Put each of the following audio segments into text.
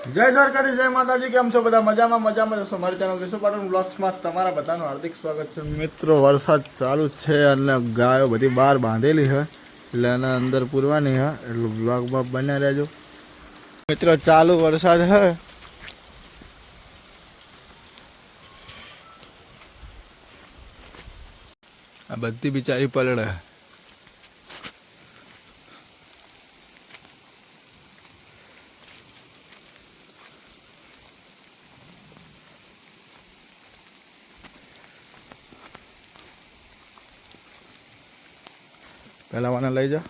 જય દ્વારકાધીશ, જય માતાજી. કેમ છો બધા? મજામાં છો? મારી ચેનલ વિશ્વ પાટણ બ્લોગ્સમાં તમારા બધાનું હાર્દિક સ્વાગત છે. મિત્રો, વરસાદ ચાલુ છે અને ગાયો બધી બહાર બાંધેલી છે એટલે એના અંદર પૂરવાની છે, એટલે બ્લોગમાં બન્યા રહેજો. મિત્રો, ચાલુ વરસાદ છે. આ બધી બિચારી પલળે. પેલા વાને લઈ જા.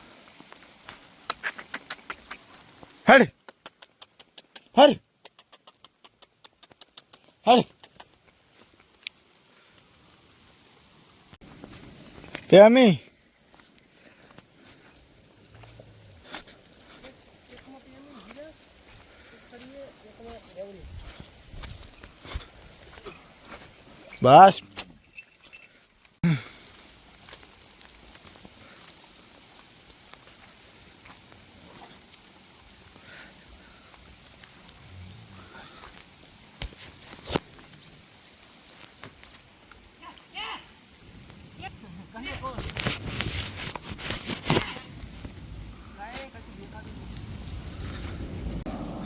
હડ હડ હડ કેમી બસ.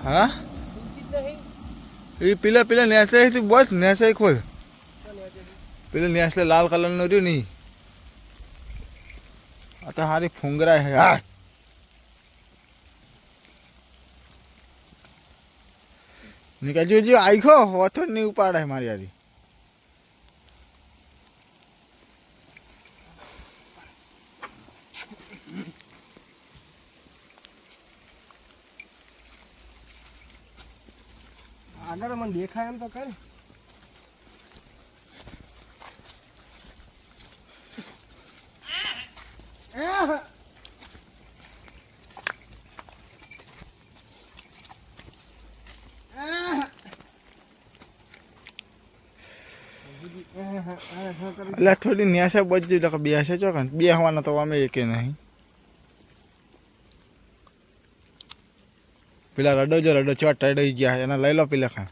हाँ ये पीला पीला नेसे ही बस नेसे ही खोल. पीला नेसले लाल कलर नो रह्यो नहीं. आता हारी फुंगरा है. हाँ निकल जो जो आई खो वथर नहीं उपाड़ा है मारी यारी. આગળ મને દેખાય એમ તો કર. એટલે થોડી ન્યાસે બચી એટલે બે છે ચોકન બે હવાના તો અમે એકે નહીં. પેલા રડો જો રડો ચોટ રડઈ ગયા એના લઈ લો પેલા ખા.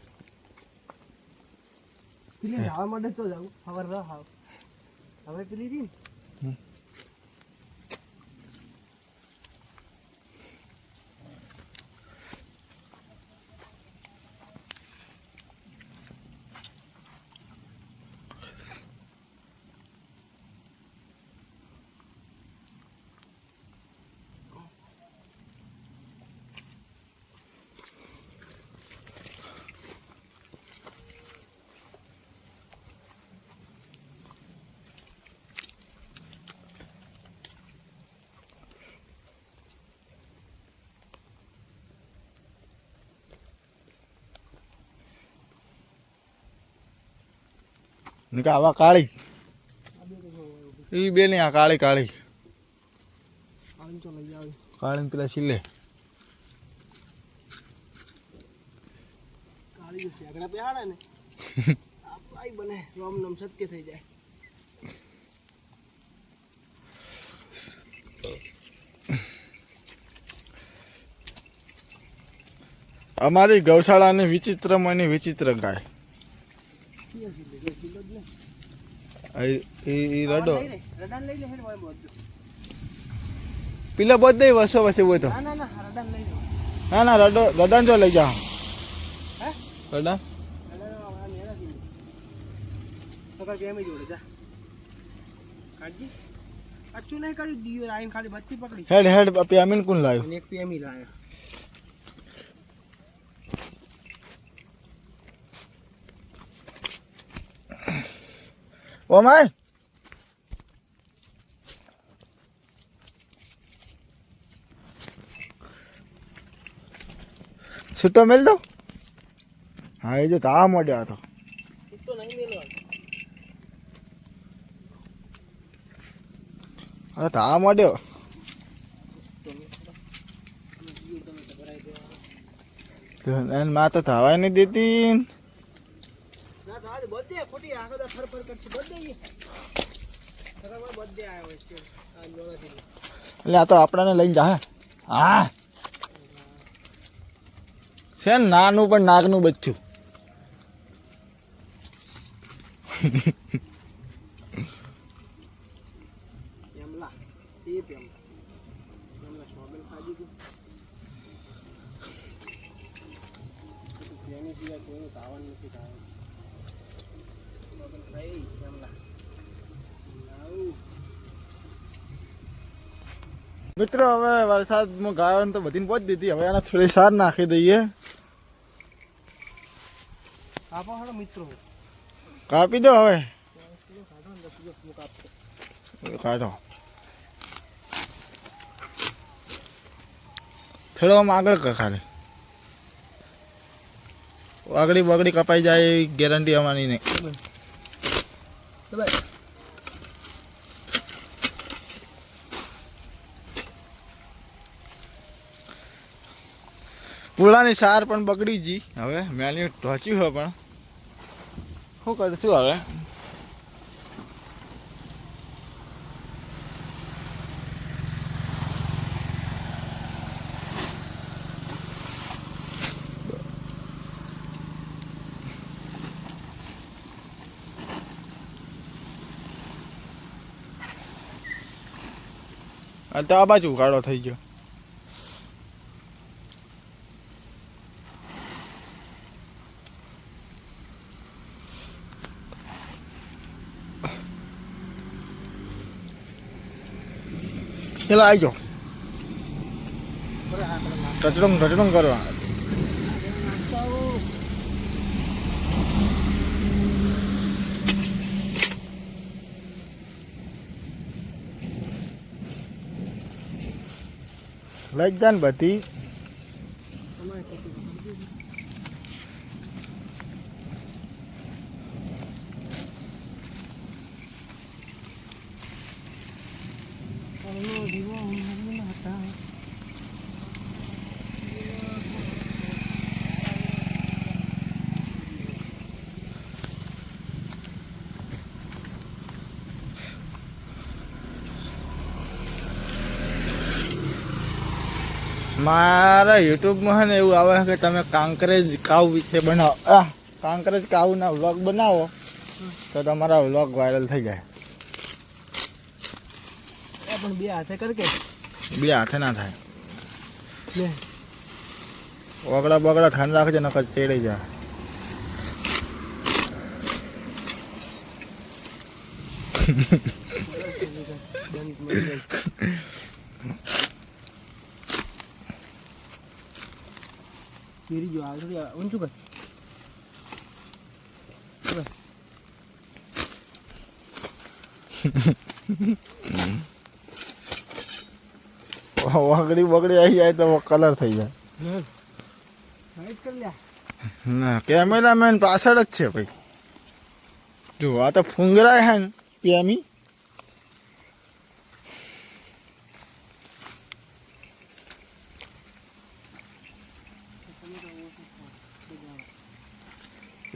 પેલી જવા માટે તો જાવ ખબર ન હાવ હવે પેલી રી નિકા આવા કાળી એ બે ને આ કાળી કાળી આમ તો લઈ જાવ. કાળી પેલા સિલે કાળી શેગડા બેહાડે ને આઈ બને રામ નામ સત્ય થઈ જાય. અમારી ગૌશાળાની વિચિત્રમાંની વિચિત્ર ગાય. રડો રડાન લઈ લે હેડ હોય બોલ. પેલા બધે વસો વસે હોય તો ના ના રડાન લઈ લે. ના ના રડો રડાન જો લઈ જા. હે રડાન રડાન નેરા દી સકર કેમ જોડે જા કાજી અચ્છું નહીં કર્યું દિયો આઈન ખાલી બત્તી પકડી હેડ હેડ પેમીન કોણ લાવ્યો? અને એક પીએમઈ લાયો. ઓ માય છૂટો મેલ દો. હા એ જો તા મોડ્યા હતો તો નહીં મેલવાનો. હા તા મોડ્યો. એન માં તો થવાય નહીં દેતી. ના તો આજે બધે ખોટી આખો દા ફર કરતી બધે સગા બધે આવ્યો છે આ લોનાથી. એટલે આ તો આપણાને લઈને જા. હા છે ને નાનું પણ નાગનું બચ્ચું. પેમલા એ પેમલા પેમલા શોગલ ખાજી ગયું જેને સિવાય કોઈનું ખાવાનું નથી ખાવાનું શોગલ ખાઈ પેમલા મિત્રો હવે વરસાદમાં ગાયોને તો બધીને પહોંચી દીધી. હવે એને થોડી સાર નાખી દઈએ. કાપો હાડો મિત્રો કાપી દો હવે. કાઢો થોડો આમ આગળ ખાલી આગળી બગડી કપાઈ જાય એવી ગેરંટી અમારી નહીં. પૂળાની સાર પણ બગડી ગઈ. હવે મેન્યુ ઢોચ્યું હોય પણ શું કરશું હવે. તો આ બાજુ ઉગાડો થઈ ગયો. ચલો આવી જાઓ. ટચડું કરવા. લઈ જ જાય ને બધી. મારા યુટ્યુબમાં છે ને એવું આવે કે તમે કાંકરેજ કાવ વિશે બનાવો. કાંકરેજ કાવના વ્લોગ બનાવો તો તમારા વ્લોગ વાયરલ થઈ જાય. પણ બે હાથે કર કે બે હાથે ના થાય. ઓગળા બગડા ધ્યાન રાખજો નકર ચેડી જાય. ગીરી જો આ થોડી ઊંચું કર ઓગળી બગડી આવી જાય તો કલર થઈ જાય. લાઈટ કર લ્યા ના કેમેરામેન પાછળ જ છે ભાઈ. જો આ તો ફુંગરાય હે ને પેમી.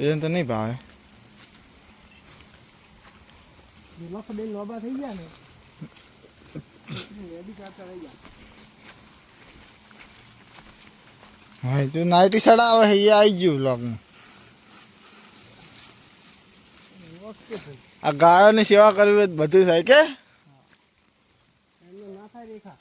એને તો નહીં ભાવે. લખ બે લોબા થઈ ગયા ને રેડી કરતા રહી ગયા. હા તું નાઇટી સડાવે છે એ આવી ગયું બ્લોગમાં. આ ગાયોની સેવા કરવી બધું થાય કે એમને ના થાય રેખા.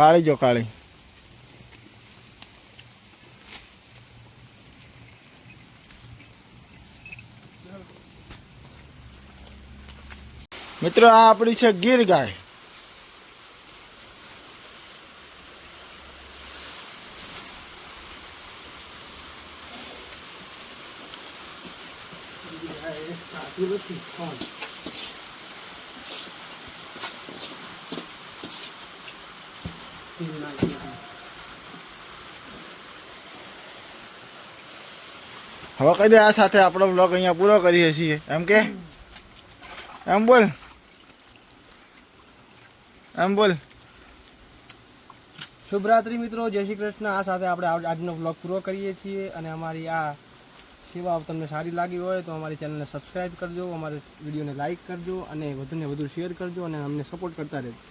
કાળી જો કાળી. મિત્રો આ આપણી છે ગીર ગાય. હવે કહી દે આ સાથે આપણો બ્લોગ અહીંયા પૂરો કરીએ છીએ એમ કે એમ બોલ એમ બોલ. શુભરાત્રી મિત્રો, જય શ્રી કૃષ્ણ. આ સાથે આપણે આજનો બ્લોગ પૂરો કરીએ છીએ અને અમારી આ સેવા તમને સારી લાગી હોય તો અમારી ચેનલને સબસ્ક્રાઈબ કરજો, અમારા વિડીયોને લાઇક કરજો અને વધુને વધુ શેર કરજો અને અમને સપોર્ટ કરતા રહેજો.